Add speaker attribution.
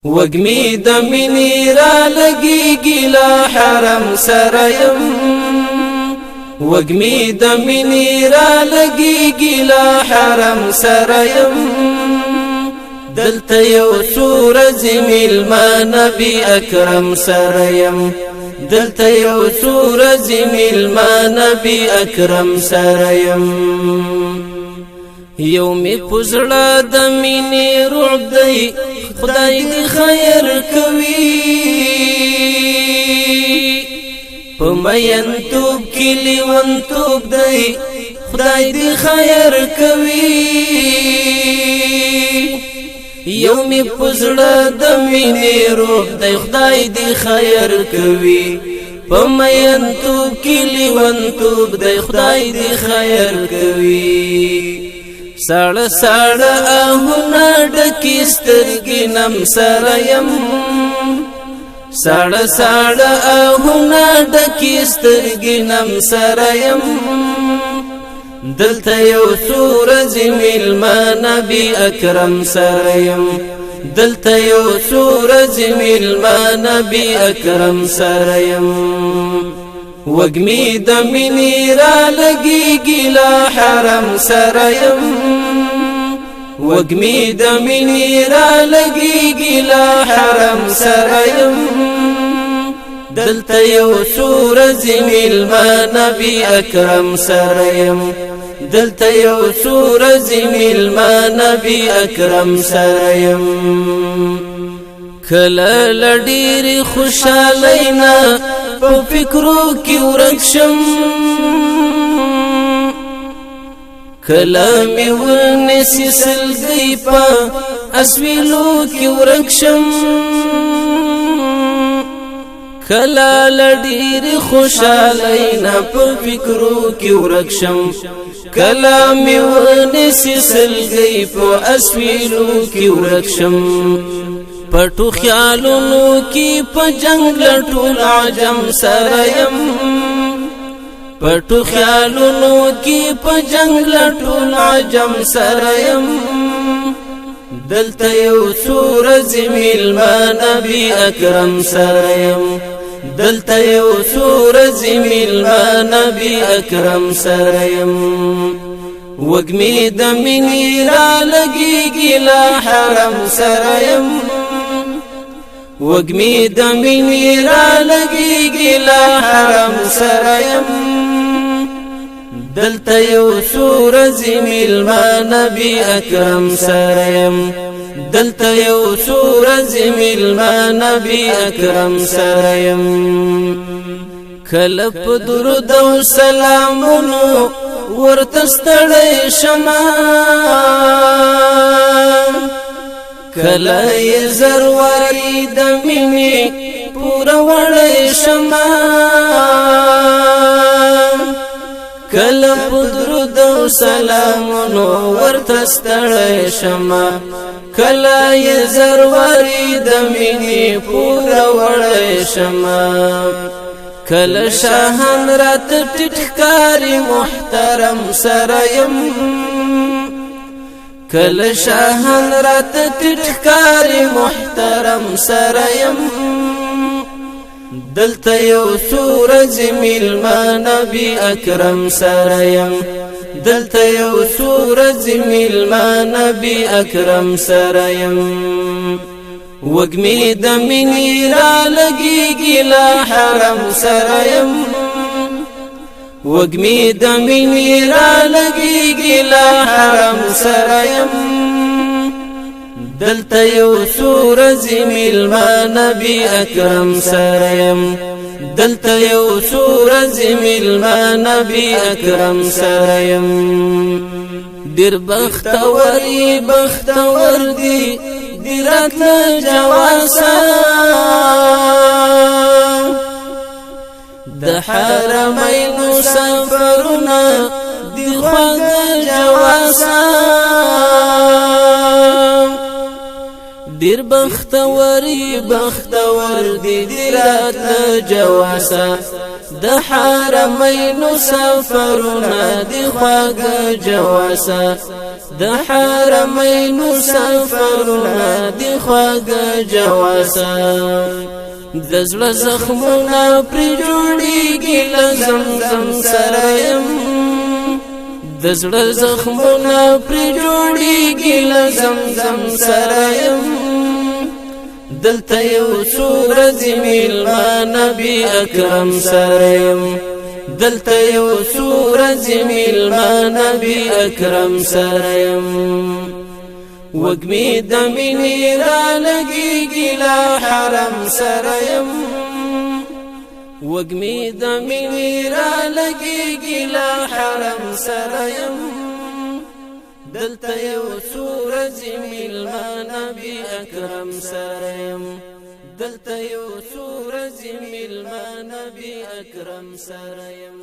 Speaker 1: وگمی د مینی را لگیگی لا حرم سریم وگمی د مینی را لگیگی لا حرم سریم دلتا یو سورز ملما نبی اکرم سریم دلتا یو سورز ملما نبی اکرم سریم یومی پزړه د مینې رعب دی خدای دی خیر کوي په مینتوب کې لیونتوب دی خدای دی خیر کوي یومی پزړه د مینې رعب دی خدای دی خیر کوي په مینتوب کې لیونتوب دی خدای دی خیر کوي ساړه ساړه آهونه ډکې سترګې نم سریم ساړه ساړه آهونه ډکې سترګې نم سریم دلته یو سورز ملما نبی اکرم سریم دلته یو سورز ملما نبی اکرم سریم وگمی د مینی را لگیگی لا حرم سریم وگمی د مینی را لگیگی لا حرم سریم دلتا یو سورز ملما نبی اکرم سریم دلتا یو سورز ملما نبی اکرم سریم کله لډیر خوشالینا په فکرو کې ورکشم کله مې ونسی سلګي په اسویلو کې ورکشم کله لډیر خوشالینا په فکرو کې ورکشم کله مې ونسی سلګي په اسویلو کې ورکشم پټو خیالونو کی په جنگ لټول عجم سریم پټو خیالونو کی په جنگ لټول عجم سریم دلته یو سورز ملما نبی اکرم سریم دلته یو سورز ملما نبی اکرم سریم وگمی د مینی را لگیگی لا حرم سریم وگمی د مینی را لگیگی لا حرم سریم دلتا یو سورز ملما نبی اکرم سریم دلتا یو سورز ملما نبی اکرم سریم کلپ درود و سلامونو ورتستړی شما کله یې زروری د مینې پورا وړی شما کله درود او سلامونو ورتستړی شما کله یې زروری د مینې پورا وړی شما کل شاهن رات ټټکاری محترم سریم کل شاهن رات ټټکاری محترم سریم دلته یو سورز ملما نبی اکرم سریم دلته یو سورز ملما نبی اکرم سریم وگمی د مینی را لگیگی لا حرم سریم وگمی د مینی را لگیگی لا حرم سریم دلتا یو سورز ملما نبی اکرم سریم دلتا یو سورز ملما نبی اکرم سریم دیر بختوری بختور دی دیرات جواسا د حرمین سفرنا دی خواږ جواسا دیر بختوری بختور دی دیرات جواسا د حرمین سفرنا دی خواږ جواسا د حرمینو سفرونه دی خواږه جواسه د زړه زخمونه پرې جوړېږي له زمزم سره یم د زړه زخمونه پرې جوړېږي له زمزم سره یم دلته یو څو ورځې میلمه نبي اکرم سره یم دلته یو څو ورځې میلمه نبي اکرم سره یم وږمې د مینې رالګېږي له حرم سره یم وږمې د مینې رالګېږي له حرم سره یم دلته یو څو ورځې میلمه نبي اکرم سره یم دلته یو څو ورځې میلمه نبي اکرم سره یم